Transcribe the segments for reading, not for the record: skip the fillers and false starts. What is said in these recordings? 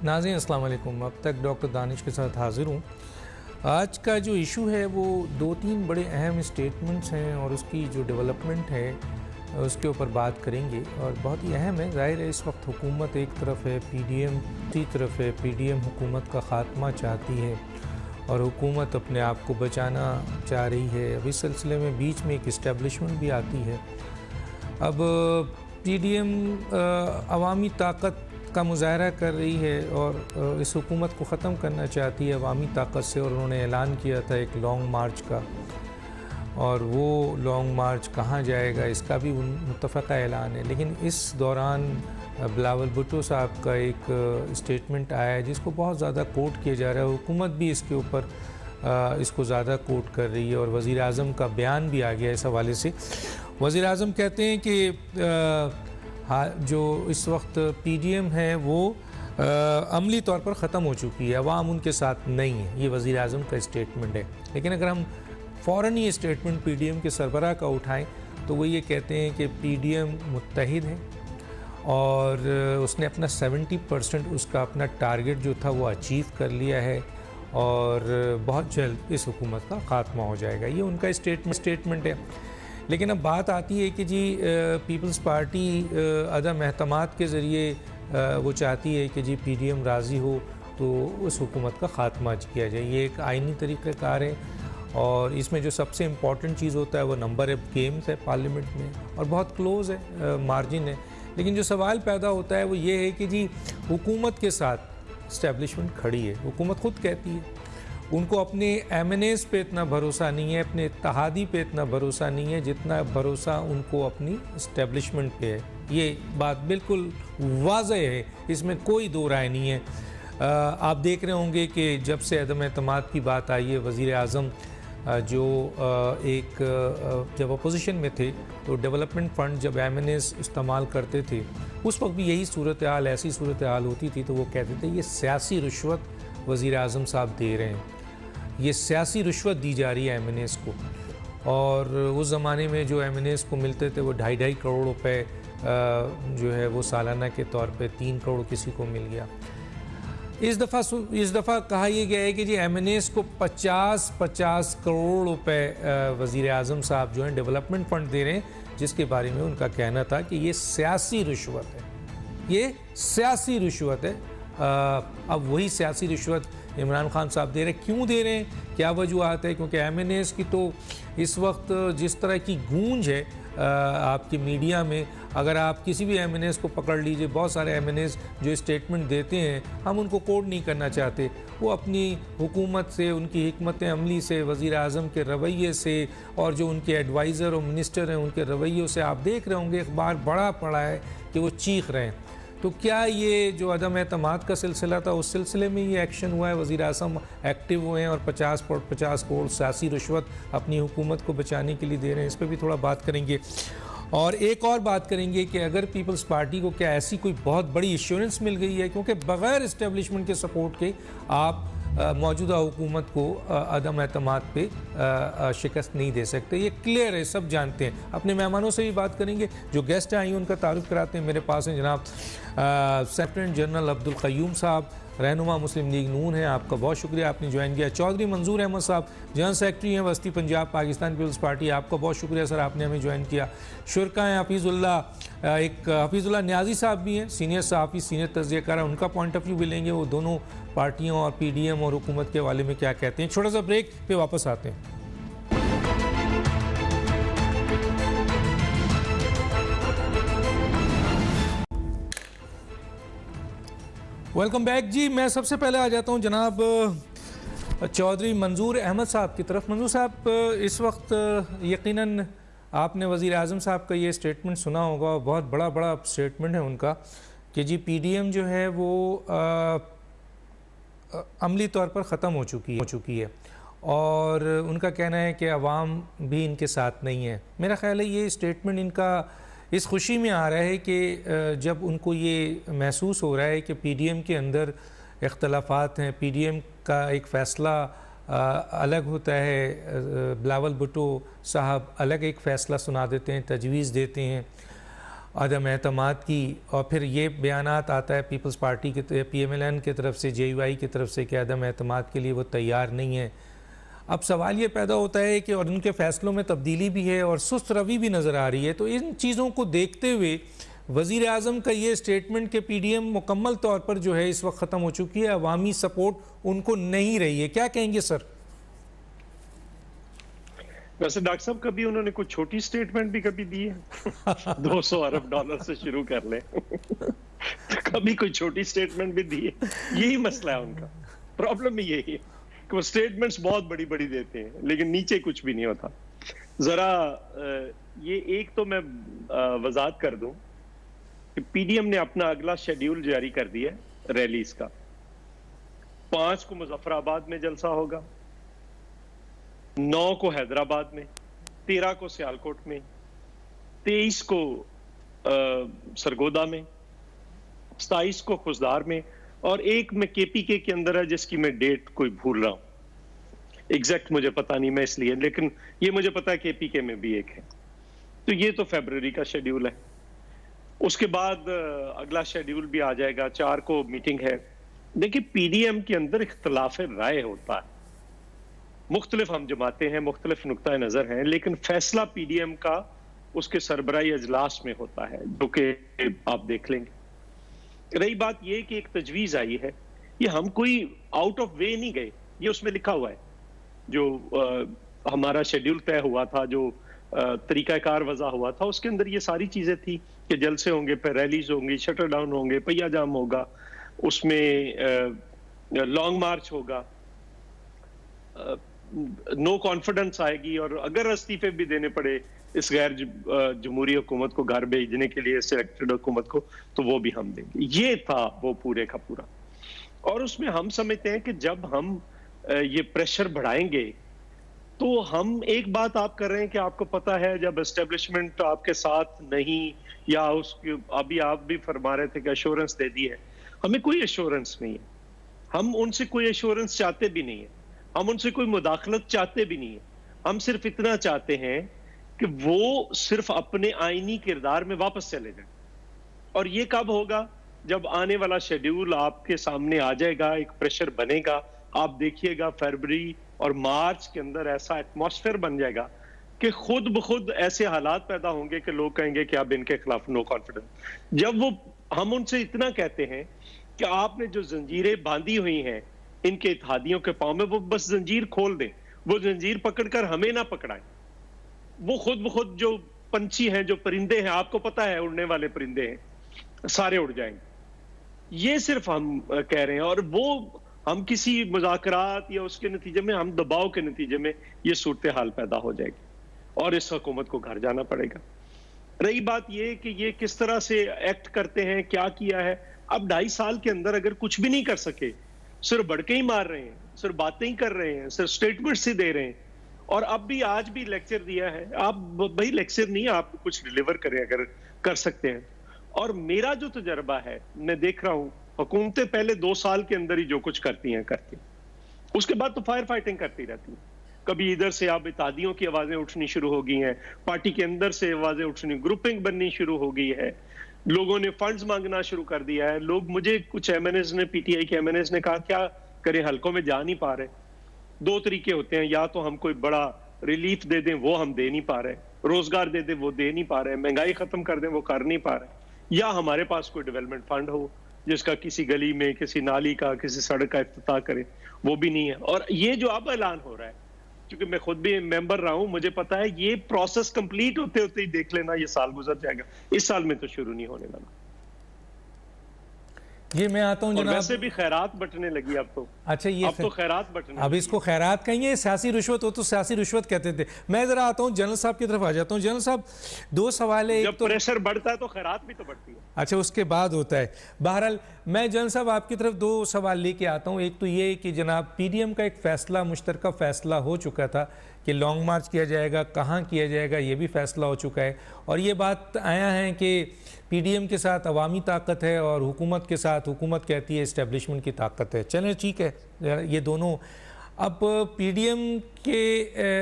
ناظرین السلام علیکم. اب تک ڈاکٹر دانش کے ساتھ حاضر ہوں. آج کا جو ایشو ہے وہ 2-3 بڑے اہم اسٹیٹمنٹس ہیں اور اس کی جو ڈیولپمنٹ ہے اس کے اوپر بات کریں گے اور بہت ہی اہم ہے. ظاہر ہے اس وقت حکومت ایک طرف ہے, پی ڈی ایم دوسری طرف ہے. پی ڈی ایم حکومت کا خاتمہ چاہتی ہے اور حکومت اپنے آپ کو بچانا چاہ رہی ہے. اب اس سلسلے میں بیچ میں ایک اسٹیبلشمنٹ بھی آتی ہے. اب پی ڈی ایم عوامی طاقت کا مظاہرہ کر رہی ہے اور اس حکومت کو ختم کرنا چاہتی ہے عوامی طاقت سے, اور انہوں نے اعلان کیا تھا ایک لانگ مارچ کا, اور وہ لانگ مارچ کہاں جائے گا اس کا بھی متفقہ اعلان ہے. لیکن اس دوران بلاول بھٹو صاحب کا ایک اسٹیٹمنٹ آیا ہے جس کو بہت زیادہ کوٹ کیا جا رہا ہے. حکومت بھی اس کے اوپر اس کو زیادہ کوٹ کر رہی ہے اور وزیر اعظم کا بیان بھی آ گیا اس حوالے سے. وزیر اعظم کہتے ہیں کہ جو اس وقت پی ڈی ایم ہے وہ عملی طور پر ختم ہو چکی ہے, عوام ان کے ساتھ نہیں ہے. یہ وزیر اعظم کا اسٹیٹمنٹ ہے. لیکن اگر ہم فوراً یہ اسٹیٹمنٹ پی ڈی ایم کے سربراہ کا اٹھائیں تو وہ یہ کہتے ہیں کہ پی ڈی ایم متحد ہے اور اس نے اپنا 70% اس کا اپنا ٹارگٹ جو تھا وہ اچیو کر لیا ہے اور بہت جلد اس حکومت کا خاتمہ ہو جائے گا. یہ ان کا اسٹیٹمنٹ ہے. لیکن اب بات آتی ہے کہ جی پیپلز پارٹی عدم اعتماد کے ذریعے وہ چاہتی ہے کہ جی پی ڈی ایم راضی ہو تو اس حکومت کا خاتمہ کیا جائے. یہ ایک آئینی طریقہ کار ہے اور اس میں جو سب سے امپورٹنٹ چیز ہوتا ہے وہ نمبر آف گیمز ہے پارلیمنٹ میں اور بہت کلوز ہے, مارجن ہے. لیکن جو سوال پیدا ہوتا ہے وہ یہ ہے کہ جی حکومت کے ساتھ اسٹیبلشمنٹ کھڑی ہے. حکومت خود کہتی ہے ان کو اپنے ایم این ایز پہ اتنا بھروسہ نہیں ہے, اپنے اتحادی پہ اتنا بھروسہ نہیں ہے جتنا بھروسہ ان کو اپنی اسٹیبلشمنٹ پہ ہے. یہ بات بالکل واضح ہے, اس میں کوئی دو رائے نہیں ہے. آپ دیکھ رہے ہوں گے کہ جب سے عدم اعتماد کی بات آئی ہے, وزیر اعظم جو جب اپوزیشن میں تھے تو ڈیولپمنٹ فنڈ جب ایم این ایز استعمال کرتے تھے اس وقت بھی یہی صورتحال ایسی صورتحال ہوتی تھی تو وہ کہتے تھے یہ سیاسی رشوت وزیر اعظم صاحب دے رہے ہیں, یہ سیاسی رشوت دی جا رہی ہے ایم این ایز کو. اور اس زمانے میں جو ایم این ایز کو ملتے تھے وہ 2.5 کروڑ روپے جو ہے وہ سالانہ کے طور پہ 3 کروڑ کسی کو مل گیا. اس دفعہ کہا یہ گیا ہے کہ جی ایم این ایز کو 50 کروڑ روپے وزیر اعظم صاحب جو ہیں ڈیولپمنٹ فنڈ دے رہے ہیں, جس کے بارے میں ان کا کہنا تھا کہ یہ سیاسی رشوت ہے, یہ سیاسی رشوت ہے. اب وہی سیاسی رشوت عمران خان صاحب دے رہے ہیں. کیوں دے رہے ہیں, کیا وجوہات ہے؟ کیونکہ ایم این ایز کی تو اس وقت جس طرح کی گونج ہے آپ کی میڈیا میں, اگر آپ کسی بھی ایم این ایز کو پکڑ لیجئے, بہت سارے ایم این ایز جو اسٹیٹمنٹ دیتے ہیں ہم ان کو کوڈ نہیں کرنا چاہتے, وہ اپنی حکومت سے, ان کی حکمت عملی سے, وزیر اعظم کے رویے سے اور جو ان کے ایڈوائزر اور منسٹر ہیں ان کے رویوں سے آپ دیکھ رہے ہوں گے اخبار بڑا پڑا ہے کہ وہ چیخ رہے ہیں. تو کیا یہ جو عدم اعتماد کا سلسلہ تھا اس سلسلے میں یہ ایکشن ہوا ہے؟ وزیر اعظم ایکٹیو ہوئے ہیں اور 50 کروڑ سیاسی رشوت اپنی حکومت کو بچانے کے لیے دے رہے ہیں. اس پہ بھی تھوڑا بات کریں گے. اور ایک اور بات کریں گے کہ اگر پیپلز پارٹی کو کیا ایسی کوئی بہت بڑی ایشورنس مل گئی ہے, کیونکہ بغیر اسٹیبلشمنٹ کے سپورٹ کے آپ موجودہ حکومت کو عدم اعتماد پہ شکست نہیں دے سکتے. یہ کلیئر ہے, سب جانتے ہیں. اپنے مہمانوں سے بھی بات کریں گے. جو گیسٹ آئی ہیں ان کا تعارف کراتے ہیں. میرے پاس ہیں جناب سیکریٹری جنرل عبدالقیوم صاحب, رہنما مسلم لیگ نون ہیں, آپ کا بہت شکریہ آپ نے جوائن کیا. چودھری منظور احمد صاحب جنرل سیکرٹری ہیں وسطی پنجاب پاکستان پیپلز پارٹی, آپ کا بہت شکریہ سر آپ نے ہمیں جوائن کیا. شرکا ہیں حفیظ اللہ نیازی صاحب بھی ہیں, سینئر صحافی, سینئر تجزیہ کار, ان کا پوائنٹ آف ویو بھی لیں گے, وہ دونوں پارٹیوں اور پی ڈی ایم اور حکومت کے حوالے میں کیا کہتے ہیں. چھوٹا سا بریک پہ واپس آتے ہیں. Welcome back. جی میں سب سے پہلے آ جاتا ہوں جناب چودھری منظور احمد صاحب کی طرف. منظور صاحب, اس وقت یقیناً آپ نے وزیر اعظم صاحب کا یہ اسٹیٹمنٹ سنا ہوگا, بہت بڑا اسٹیٹمنٹ ہے ان کا کہ جی پی ڈی ایم جو ہے وہ عملی طور پر ختم ہو چکی ہے اور ان کا کہنا ہے کہ عوام بھی ان کے ساتھ نہیں ہے. میرا خیال ہے یہ اسٹیٹمنٹ ان کا اس خوشی میں آ رہا ہے کہ جب ان کو یہ محسوس ہو رہا ہے کہ پی ڈی ایم کے اندر اختلافات ہیں, پی ڈی ایم کا ایک فیصلہ الگ ہوتا ہے, بلاول بھٹو صاحب الگ ایک فیصلہ سنا دیتے ہیں, تجویز دیتے ہیں, عدم اعتماد کی، اور پھر یہ بیانات آتا ہے پیپلز پارٹی کے PMLN کی طرف سے، JUI کی طرف سے کہ عدم اعتماد کے لیے وہ تیار نہیں ہے۔ اب سوال یہ پیدا ہوتا ہے کہ اور ان کے فیصلوں میں تبدیلی بھی ہے اور سست روی بھی نظر آ رہی ہے، تو ان چیزوں کو دیکھتے ہوئے وزیر اعظم کا یہ سٹیٹمنٹ کہ PDM مکمل طور پر جو ہے اس وقت ختم ہو چکی ہے، عوامی سپورٹ ان کو نہیں رہی ہے، کیا کہیں گے سر؟ ویسے ڈاکٹر صاحب کبھی انہوں نے کوئی چھوٹی سٹیٹمنٹ بھی کبھی دی ہے؟ $200 ارب سے شروع کر لیں، کبھی کوئی چھوٹی سٹیٹمنٹ بھی دی ہے؟ یہی مسئلہ ہے ان کا، پرابلم یہی ہے کہ وہ سٹیٹمنٹس بہت بڑی بڑی دیتے ہیں لیکن نیچے کچھ بھی نہیں ہوتا۔ ذرا یہ ایک تو میں وضاحت کر دوں کہ PDM نے اپنا اگلا شیڈیول جاری کر دیا ہے ریلیز کا۔ 5 کو مظفر آباد میں جلسہ ہوگا، 9 کو حیدرآباد میں، 13 کو سیالکوٹ میں، 23 کو سرگودا میں، 27 کو خزدار میں، اور ایک میں KPK کے اندر ہے جس کی میں ڈیٹ کوئی بھول رہا ہوں، ایگزیکٹ مجھے پتا نہیں میں اس لیے، لیکن یہ مجھے پتا ہے KPK میں بھی ایک ہے۔ تو یہ تو فیبروری کا شیڈیول ہے۔ اس کے بعد اگلا شیڈیول بھی آ جائے گا، 4 کو میٹنگ ہے۔ دیکھیں PDM کے اندر اختلاف رائے ہوتا ہے، مختلف ہم جماعتیں ہیں، مختلف نقطہ نظر ہیں، لیکن فیصلہ PDM کا اس کے سربراہی اجلاس میں ہوتا ہے، جو کہ آپ دیکھ لیں گے۔ رہی بات یہ کہ ایک تجویز آئی ہے، یہ ہم کوئی آؤٹ آف وے نہیں گئے، یہ اس میں لکھا ہوا ہے جو ہمارا شیڈیول طے ہوا تھا، جو طریقہ کار وضع ہوا تھا، اس کے اندر یہ ساری چیزیں تھی کہ جلسے ہوں گے، پھر ریلیز ہوں گی، شٹر ڈاؤن ہوں گے، پہیہ جام ہوگا، اس میں لانگ مارچ ہوگا، نو کانفیڈنس آئے گی، اور اگر استعفے بھی دینے پڑے اس غیر جمہوری حکومت کو گھر بھیجنے کے لیے سلیکٹڈ حکومت کو، تو وہ بھی ہم دیں گے۔ یہ تھا وہ پورے کا پورا، اور اس میں ہم سمجھتے ہیں کہ جب ہم یہ پریشر بڑھائیں گے تو ہم ایک بات آپ کر رہے ہیں کہ آپ کو پتا ہے جب اسٹیبلشمنٹ آپ کے ساتھ نہیں، یا اس کی ابھی آپ بھی فرما رہے تھے کہ ایشورنس دے دی ہے، ہمیں کوئی ایشورنس نہیں ہے، ہم ان سے کوئی ایشورنس چاہتے بھی نہیں ہیں، ہم ان سے کوئی مداخلت چاہتے بھی نہیں ہیں، ہم صرف اتنا چاہتے ہیں کہ وہ صرف اپنے آئینی کردار میں واپس چلے جائیں۔ اور یہ کب ہوگا؟ جب آنے والا شیڈیول آپ کے سامنے آ جائے گا، ایک پریشر بنے گا، آپ دیکھیے گا فروری اور مارچ کے اندر ایسا ایٹماسفیئر بن جائے گا کہ خود بخود ایسے حالات پیدا ہوں گے کہ لوگ کہیں گے کہ اب ان کے خلاف نو کانفیڈنس۔ جب وہ ہم ان سے اتنا کہتے ہیں کہ آپ نے جو زنجیریں باندھی ہوئی ہیں ان کے اتحادیوں کے پاؤں میں، وہ بس زنجیر کھول دیں، وہ زنجیر پکڑ کر ہمیں نہ پکڑائیں، وہ خود بخود جو پنچھی ہیں، جو پرندے ہیں، آپ کو پتا ہے اڑنے والے پرندے ہیں، سارے اڑ جائیں گے۔ یہ صرف ہم کہہ رہے ہیں، اور وہ ہم کسی مذاکرات یا اس کے نتیجے میں، ہم دباؤ کے نتیجے میں یہ صورتحال پیدا ہو جائے گی اور اس حکومت کو گھر جانا پڑے گا۔ رہی بات یہ کہ یہ کس طرح سے ایکٹ کرتے ہیں، کیا کیا ہے، اب 2.5 سال کے اندر اگر کچھ بھی نہیں کر سکے، صرف بڑکے ہی مار رہے ہیں، صرف باتیں ہی کر رہے ہیں، صرف سٹیٹمنٹس ہی دے رہے ہیں، اور اب بھی آج بھی لیکچر دیا ہے، آپ بھائی لیکچر نہیں، آپ کچھ ڈیلیور کریں اگر کر سکتے ہیں۔ اور میرا جو تجربہ ہے، میں دیکھ رہا ہوں حکومتیں پہلے 2 سال کے اندر ہی جو کچھ کرتی ہیں کرتی ہیں، اس کے بعد تو فائر فائٹنگ کرتی رہتی ہیں۔ کبھی ادھر سے اب اتحادیوں کی آوازیں اٹھنی شروع ہو گئی ہیں، پارٹی کے اندر سے آوازیں اٹھنی، گروپنگ بننی شروع ہو گئی ہے، لوگوں نے فنڈز مانگنا شروع کر دیا ہے۔ لوگ، مجھے کچھ MNAs نے، PTI کے MNAs نے کہا کیا کریں، حلقوں میں جا نہیں پا رہے۔ 2 طریقے ہوتے ہیں، یا تو ہم کوئی بڑا ریلیف دے دیں، وہ ہم دے نہیں پا رہے، روزگار دے دیں، وہ دے نہیں پا رہے، مہنگائی ختم کر دیں، وہ کر نہیں پا رہے، یا ہمارے پاس کوئی ڈیولپمنٹ فنڈ ہو جس کا کسی گلی میں، کسی نالی کا، کسی سڑک کا افتتاح کرے، وہ بھی نہیں ہے۔ اور یہ جو اب اعلان ہو رہا ہے، کیونکہ میں خود بھی ممبر رہا ہوں، مجھے پتا ہے یہ پروسیس کمپلیٹ ہوتے ہوتے ہی دیکھ لینا یہ سال گزر جائے گا، اس سال میں تو شروع نہیں ہونے والا۔ یہ میں آتا ہوں اور جناب، ویسے بھی خیرات بٹنے لگی اب تو، اچھا یہ اب تو خیرات بٹنے، اب اس کو خیرات کہیں گے، سیاسی رشوت ہو تو سیاسی رشوت کہتے تھے۔ میں ذرا آتا ہوں جنرل صاحب کی طرف آ جاتا ہوں۔ جنرل صاحب 2 سوال ہے، جب پریشر بڑھتا ہے تو خیرات بھی تو بڑھتی ہے، اچھا اس کے بعد ہوتا ہے۔ بہرحال میں جنرل صاحب آپ کی طرف 2 سوال لے کے آتا ہوں۔ ایک تو یہ کہ جناب PDM کا ایک فیصلہ، مشترکہ فیصلہ ہو چکا تھا کہ لانگ مارچ کیا جائے گا، کہاں کیا جائے گا، یہ بھی فیصلہ ہو چکا ہے، اور یہ بات آیا ہے کہ PDM کے ساتھ عوامی طاقت ہے اور حکومت کے ساتھ حکومت کہتی ہے اسٹیبلشمنٹ کی طاقت ہے۔ چلیں ٹھیک ہے، یہ دونوں اب PDM کے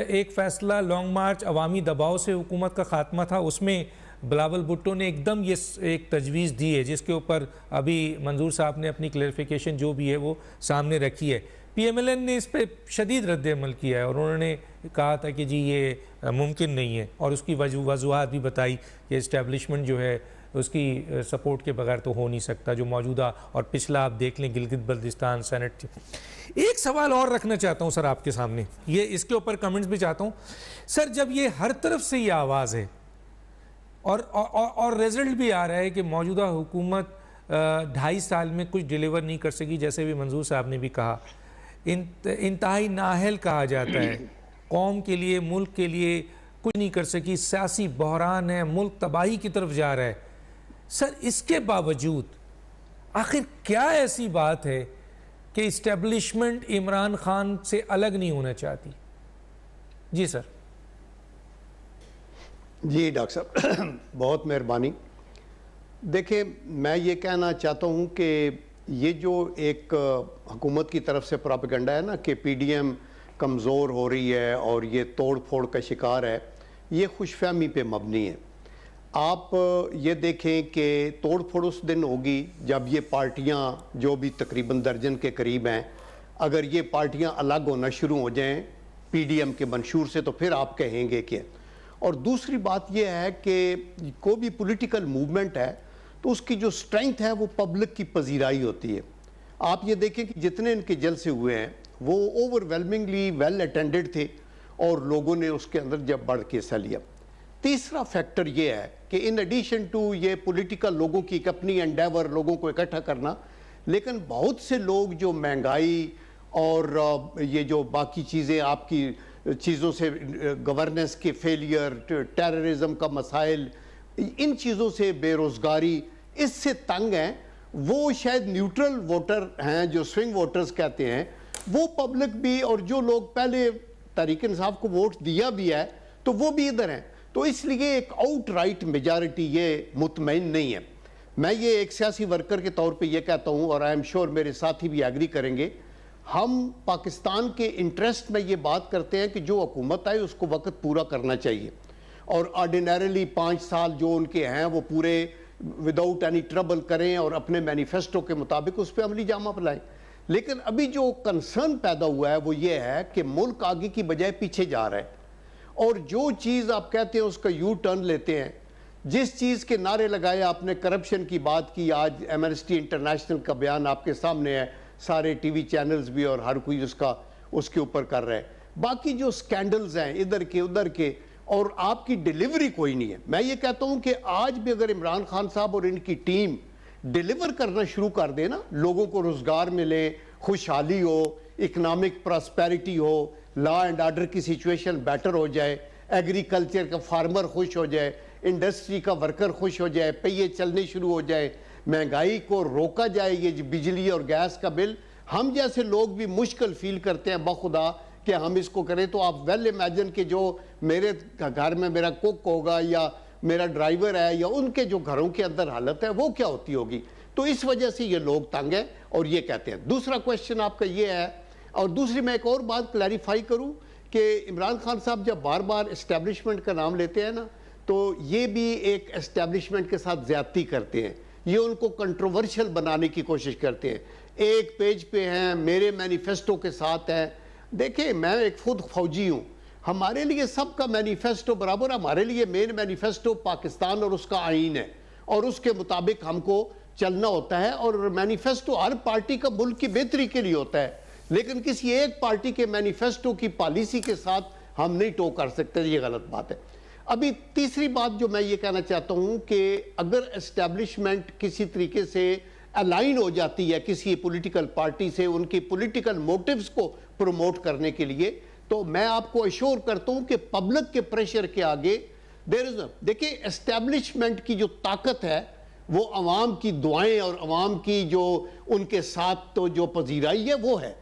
ایک فیصلہ لانگ مارچ عوامی دباؤ سے حکومت کا خاتمہ تھا، اس میں بلاول بھٹو نے ایک دم یہ ایک تجویز دی ہے جس کے اوپر ابھی منظور صاحب نے اپنی کلیریفیکیشن جو بھی ہے وہ سامنے رکھی ہے. پی ایم ایل این نے اس پہ شدید رد عمل کیا ہے اور انہوں نے کہا تھا کہ جی یہ ممکن نہیں ہے اور اس کی وجوہات بھی بتائی کہ اسٹیبلشمنٹ جو ہے اس کی سپورٹ کے بغیر تو ہو نہیں سکتا, جو موجودہ اور پچھلا آپ دیکھ لیں گلگت بلتستان سینٹ. ایک سوال اور رکھنا چاہتا ہوں سر آپ کے سامنے, یہ اس کے اوپر کمنٹس بھی چاہتا ہوں سر. جب یہ ہر طرف سے یہ آواز ہے اور رزلٹ بھی آ رہا ہے کہ موجودہ حکومت 2.5 سال میں کچھ ڈیلیور نہیں کر سکی, جیسے بھی منظور صاحب نے بھی کہا, انتہائی نااہل کہا جاتا ہے, قوم کے لیے ملک کے لیے کچھ نہیں کر سکی, سیاسی بحران ہے, ملک تباہی کی طرف جا رہا ہے. سر اس کے باوجود آخر کیا ایسی بات ہے کہ اسٹیبلشمنٹ عمران خان سے الگ نہیں ہونا چاہتی؟ جی سر. جی ڈاکٹر صاحب بہت مہربانی. دیکھیں میں یہ کہنا چاہتا ہوں کہ یہ جو ایک حکومت کی طرف سے پراپیگنڈا ہے نا کہ پی ڈی ایم کمزور ہو رہی ہے اور یہ توڑ پھوڑ کا شکار ہے, یہ خوش فہمی پہ مبنی ہے. آپ یہ دیکھیں کہ توڑ پھوڑ اس دن ہوگی جب یہ پارٹیاں جو بھی تقریباً درجن کے قریب ہیں, اگر یہ پارٹیاں الگ ہونا شروع ہو جائیں پی ڈی ایم کے منشور سے تو پھر آپ کہیں گے کہ. اور دوسری بات یہ ہے کہ کوئی بھی پولیٹیکل موومنٹ ہے تو اس کی جو سٹرینتھ ہے وہ پبلک کی پذیرائی ہوتی ہے. آپ یہ دیکھیں کہ جتنے ان کے جلسے ہوئے ہیں وہ اوور ویلمنگلی ویل اٹینڈڈ تھے اور لوگوں نے اس کے اندر جب بڑھ کے حصہ لیا. تیسرا فیکٹر یہ ہے کہ ان ایڈیشن ٹو یہ پولیٹیکل لوگوں کی ایک اپنی انڈیور لوگوں کو اکٹھا کرنا, لیکن بہت سے لوگ جو مہنگائی اور یہ جو باقی چیزیں آپ کی چیزوں سے گورننس کے فیلئر, ٹیررزم کا مسائل, ان چیزوں سے بے روزگاری, اس سے تنگ ہیں. وہ شاید نیوٹرل ووٹر ہیں جو سوئنگ ووٹرز کہتے ہیں, وہ پبلک بھی اور جو لوگ پہلے تحریک انصاف کو ووٹ دیا بھی ہے تو وہ بھی ادھر ہیں. تو اس لیے ایک آؤٹ رائٹ میجارٹی یہ مطمئن نہیں ہے. میں یہ ایک سیاسی ورکر کے طور پہ یہ کہتا ہوں اور آئی ایم شور میرے ساتھی بھی ایگری کریں گے, ہم پاکستان کے انٹرسٹ میں یہ بات کرتے ہیں کہ جو حکومت آئے اس کو وقت پورا کرنا چاہیے اور آرڈینریلی 5 سال جو ان کے ہیں وہ پورے وداؤٹ اینی ٹربل کریں اور اپنے مینیفیسٹو کے مطابق اس پہ عملی جامہ پلائیں. لیکن ابھی جو کنسرن پیدا ہوا ہے وہ یہ ہے کہ ملک آگے کی بجائے پیچھے جا رہا ہے اور جو چیز آپ کہتے ہیں اس کا یو ٹرن لیتے ہیں. جس چیز کے نعرے لگائے آپ نے, کرپشن کی بات کی, آج ایمنسٹی انٹرنیشنل کا بیان آپ کے سامنے ہے, سارے ٹی وی چینلز بھی اور ہر کوئی اس کے اوپر کر رہا ہے. باقی جو سکینڈلز ہیں ادھر کے ادھر کے اور آپ کی ڈیلیوری کوئی نہیں ہے. میں یہ کہتا ہوں کہ آج بھی اگر عمران خان صاحب اور ان کی ٹیم ڈیلیور کرنا شروع کر دے نا, لوگوں کو روزگار ملے, خوشحالی ہو, اکنامک پراسپیرٹی ہو, لا اینڈ آرڈر کی سچویشن بیٹر ہو جائے, ایگریکلچر کا فارمر خوش ہو جائے, انڈسٹری کا ورکر خوش ہو جائے, پہیے چلنے شروع ہو جائے, مہنگائی کو روکا جائے, یہ بجلی اور گیس کا بل, ہم جیسے لوگ بھی مشکل فیل کرتے ہیں بخدا کہ ہم اس کو کریں, تو آپ ویل امیجن کہ جو میرے گھر میں میرا کوک ہوگا یا میرا ڈرائیور ہے یا ان کے جو گھروں کے اندر حالت ہے وہ کیا ہوتی ہوگی. تو اس وجہ سے یہ لوگ تنگ ہیں اور یہ کہتے ہیں. دوسرا کویشچن آپ کا یہ ہے, اور دوسری میں ایک اور بات کلیریفائی کروں کہ عمران خان صاحب جب بار بار اسٹیبلشمنٹ کا نام لیتے ہیں نا تو یہ بھی ایک اسٹیبلشمنٹ کے ساتھ زیادتی کرتے ہیں, یہ ان کو کنٹروورشل بنانے کی کوشش کرتے ہیں. ایک پیج پہ ہیں, میرے مینیفیسٹو کے ساتھ ہیں. دیکھیں میں ایک خود فوجی ہوں, ہمارے لیے سب کا مینیفیسٹو برابر, ہمارے لیے مین مینیفیسٹو پاکستان اور اس کا آئین ہے اور اس کے مطابق ہم کو چلنا ہوتا ہے, اور مینیفیسٹو ہر پارٹی کا ملک کی بہتری کے لیے ہوتا ہے, لیکن کسی ایک پارٹی کے مینیفیسٹو کی پالیسی کے ساتھ ہم نہیں ٹو کر سکتے, یہ غلط بات ہے. ابھی تیسری بات جو میں یہ کہنا چاہتا ہوں کہ اگر اسٹیبلشمنٹ کسی طریقے سے الائن ہو جاتی ہے کسی پولیٹیکل پارٹی سے ان کی پولیٹیکل موٹیوز کو پروموٹ کرنے کے لیے, تو میں آپ کو ایشور کرتا ہوں کہ پبلک کے پریشر کے آگے دیکھیں اسٹیبلشمنٹ کی جو طاقت ہے وہ عوام کی دعائیں اور عوام کی جو ان کے ساتھ تو جو پذیرائی ہے وہ ہے.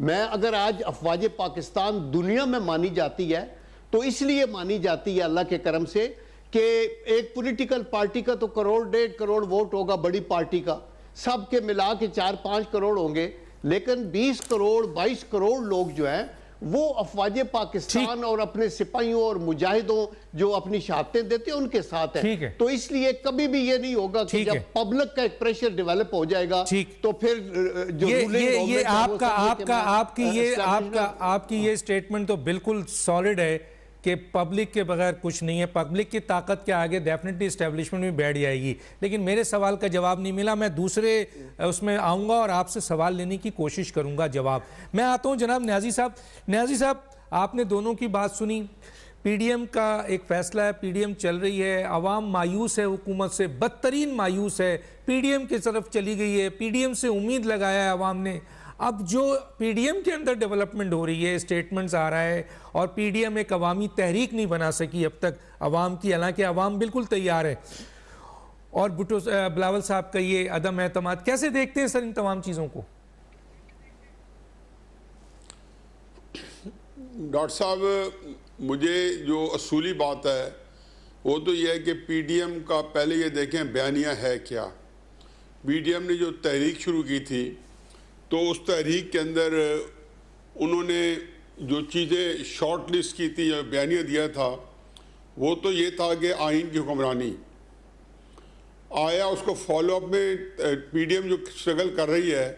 میں اگر آج افواج پاکستان دنیا میں مانی جاتی ہے تو اس لیے مانی جاتی ہے اللہ کے کرم سے کہ ایک پولیٹیکل پارٹی کا تو 1.5 کروڑ ووٹ ہوگا, بڑی پارٹی کا سب کے ملا کے 4-5 کروڑ ہوں گے, لیکن 20 کروڑ 22 کروڑ لوگ جو ہیں وہ افواج پاکستان اور اپنے سپاہیوں اور مجاہدوں جو اپنی شہادتیں دیتے ہیں ان کے ساتھ ہے. تو اس لیے کبھی بھی یہ نہیں ہوگا کہ جب پبلک کا ایک پریشر ڈیولپ ہو جائے گا تو پھر جو یہ آپ کی یہ سٹیٹمنٹ تو بالکل سالڈ ہے کہ پبلک کے بغیر کچھ نہیں ہے. پبلک کی طاقت کے آگے ڈیفینیٹلی اسٹیبلشمنٹ میں بیٹھ جائے گی. لیکن میرے سوال کا جواب نہیں ملا. میں دوسرے اس میں آؤں گا اور آپ سے سوال لینے کی کوشش کروں گا جواب. میں آتا ہوں جناب نیازی صاحب. نیازی صاحب آپ نے دونوں کی بات سنی. پی ڈی ایم کا ایک فیصلہ ہے, پی ڈی ایم چل رہی ہے, عوام مایوس ہے حکومت سے, بدترین مایوس ہے, پی ڈی ایم کی طرف چلی گئی ہے, پی ڈی ایم سے امید لگایا ہے عوام نے. اب جو پی ڈی ایم کے اندر ڈیولپمنٹ ہو رہی ہے, اسٹیٹمنٹس آ رہا ہے, اور پی ڈی ایم ایک عوامی تحریک نہیں بنا سکی اب تک عوام کی, حالانکہ عوام بالکل تیار ہے, اور بھٹو بلاول صاحب کا یہ عدم اعتماد, کیسے دیکھتے ہیں سر ان تمام چیزوں کو؟ ڈاکٹر صاحب مجھے جو اصولی بات ہے وہ تو یہ ہے کہ پی ڈی ایم کا پہلے یہ دیکھیں بیانیہ ہے کیا. پی ڈی ایم نے جو تحریک شروع کی تھی تو اس تحریک کے اندر انہوں نے جو چیزیں شارٹ لسٹ کی تھی یا بیانیہ دیا تھا وہ تو یہ تھا کہ آئین کی حکمرانی. آیا اس کو فالو اپ میں پی ڈی ایم جو اسٹرگل کر رہی ہے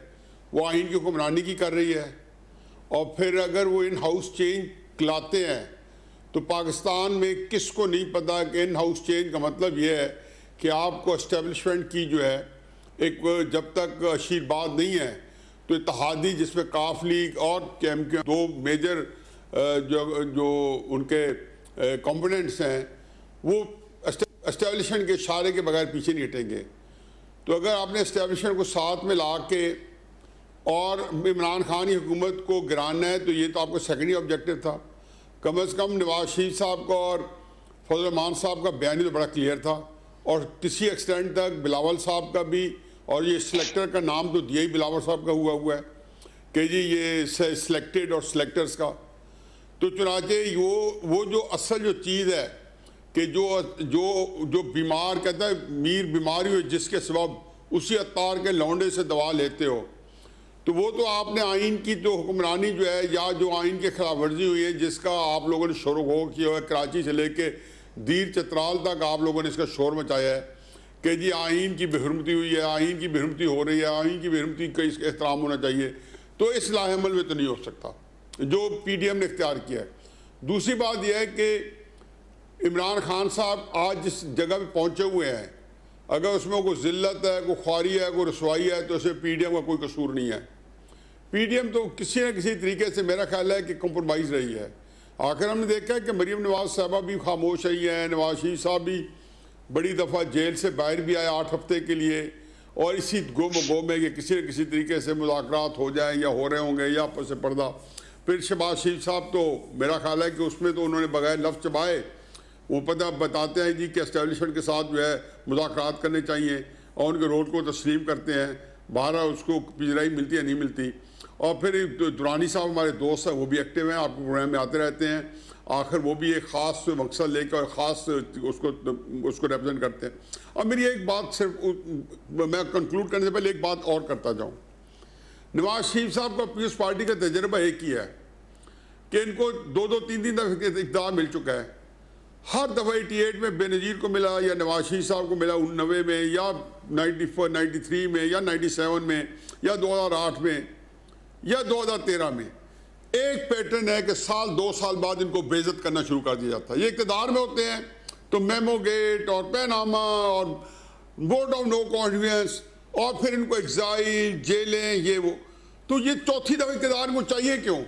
وہ آئین کی حکمرانی کی کر رہی ہے, اور پھر اگر وہ ان ہاؤس چینج لاتے ہیں تو پاکستان میں کس کو نہیں پتا کہ ان ہاؤس چینج کا مطلب یہ ہے کہ آپ کو اسٹیبلشمنٹ کی جو ہے ایک جب تک آشیرواد نہیں ہے تو اتحادی جس میں کاف لیگ اور کیم کے دو میجر جو ان کے کمپوننٹس ہیں وہ اسٹیبلشمنٹ کے اشارے کے بغیر پیچھے نہیں ہٹیں گے. تو اگر آپ نے اسٹیبلشمنٹ کو ساتھ میں لا کے اور عمران خان کی حکومت کو گرانا ہے تو یہ تو آپ کو سیکنڈری آبجیکٹو تھا. کم از کم نواز شریف صاحب کا اور فضل الرحمان صاحب کا بیان تو بڑا کلیئر تھا, اور کسی ایکسٹینٹ تک بلاول صاحب کا بھی, اور یہ سلیکٹر کا نام تو دیا ہی بلاول صاحب کا ہوا ہے کہ جی یہ سلیکٹڈ اور سلیکٹرز کا. تو چنانچہ وہ جو اصل جو چیز ہے کہ جو بیمار کہتا ہے میر بیماری ہو جس کے سبب اسی عطار کے لونڈے سے دوا لیتے ہو, تو وہ تو آپ نے آئین کی جو حکمرانی جو ہے یا جو آئین کی خلاف ورزی ہوئی ہے جس کا آپ لوگوں نے شور و غور کیا ہوا ہے, کراچی سے لے کے دیر چترال تک آپ لوگوں نے اس کا شور مچایا ہے کہ جی آئین کی بے حرمتی ہوئی ہے, آئین کی بے حرمتی ہو رہی ہے, آئین کی بے حرمتی کا اس کا احترام ہونا چاہیے. تو اس لاہ عمل میں تو نہیں ہو سکتا جو پی ڈی ایم نے اختیار کیا ہے. دوسری بات یہ ہے کہ عمران خان صاحب آج جس جگہ پہ پہنچے ہوئے ہیں اگر اس میں کوئی ذلت ہے, کوئی خواری ہے, کوئی رسوائی ہے تو اسے پی ڈی ایم کا کوئی قصور نہیں ہے. پی ڈی ایم تو کسی نہ کسی طریقے سے میرا خیال ہے کہ کمپرومائز رہی ہے. آخر ہم نے دیکھا ہے کہ مریم نواز صاحبہ بھی خاموش رہی ہیں, نواز شریف صاحب بھی بڑی دفعہ جیل سے باہر بھی آیا 8 ہفتے کے لیے, اور اسی گو میں کہ کسی نہ کسی طریقے سے مذاکرات ہو جائیں یا ہو رہے ہوں گے یا پس پردہ. پھر شہباز شریف صاحب تو میرا خیال ہے کہ اس میں تو انہوں نے بغیر لفظ چبائے وہ بتاتے ہیں جی کہ اسٹیبلشمنٹ کے ساتھ جو ہے مذاکرات کرنے چاہیے اور ان کے رول کو تسلیم کرتے ہیں, باہر اس کو پذیرائی ملتی ہے نہیں ملتی. اور پھر درانی صاحب ہمارے دوست ہیں, وہ بھی ایکٹیو ہیں, آپ کے پروگرام میں آتے رہتے ہیں, آخر وہ بھی ایک خاص مقصد لے کے اور خاص اس کو ریپرزینٹ کرتے ہیں. اور میری ایک بات صرف میں کنکلوڈ کرنے سے پہلے ایک بات اور کرتا جاؤں. نواز شریف صاحب کا پیپلز پارٹی کا تجربہ ایک ہی ہے کہ ان کو 2-3 دفعہ اقتدار مل چکا ہے. ہر دفعہ 88 میں بے نظیر کو ملا یا نواز شریف صاحب کو ملا 90 میں یا 93 میں یا 97 میں یا 2008 میں یا 2013 میں. ایک پیٹرن ہے کہ 2 سال بعد ان کو بے عزت کرنا شروع کر دیا جاتا ہے. یہ اقتدار میں ہوتے ہیں تو میمو گیٹ اور پیناما اور ووٹ آف نو کانفیڈنس اور پھر ان کو ایگزائل, جیلیں, یہ وہ. تو یہ چوتھی دفعہ اقتدار کو چاہیے کیوں؟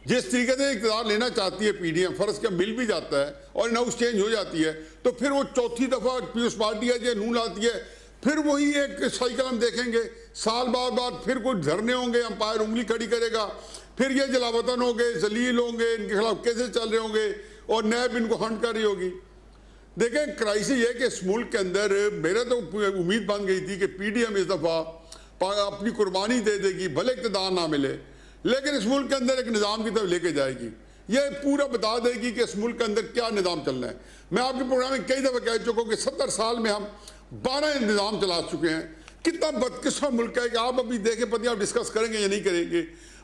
جس طریقے سے اقتدار لینا چاہتی ہے پی ڈی ایم, فرض کا مل بھی جاتا ہے اور ان ہاؤس چینج ہو جاتی ہے, تو پھر وہ چوتھی دفعہ پیپلز پارٹی ہے جو نون لاتی ہے, پھر وہی ایک سائیکل ہم دیکھیں گے. سال بعد پھر کوئی دھرنے ہوں گے, امپائر انگلی کھڑی کرے گا, پھر یہ جلاوطن ہوں گے, ذلیل ہوں گے, ان کے خلاف کیسے چل رہے ہوں گے اور نیب ان کو ہنٹ کر رہی ہوگی. دیکھیں کرائسس یہ کہ اس ملک کے اندر میرا تو امید بن گئی تھی کہ پی ڈی ایم اس دفعہ اپنی قربانی دے دے گی, بھلے اقتدار نہ ملے, لیکن اس ملک کے اندر ایک نظام کی طرف لے کے جائے گی. یہ پورا بتا دے گی کہ اس ملک کے اندر کیا نظام چلنا ہے. میں آپ کے پروگرام میں کئی دفعہ کہہ چکا ہوں کہ 70 سال میں ہم 12 نظام چلا چکے ہیں. کتنا بدقسمت ملک ہے کہ آپ ابھی دیکھیں پتہ آپ ڈسکس کریں گے یا نہیں کریں گے.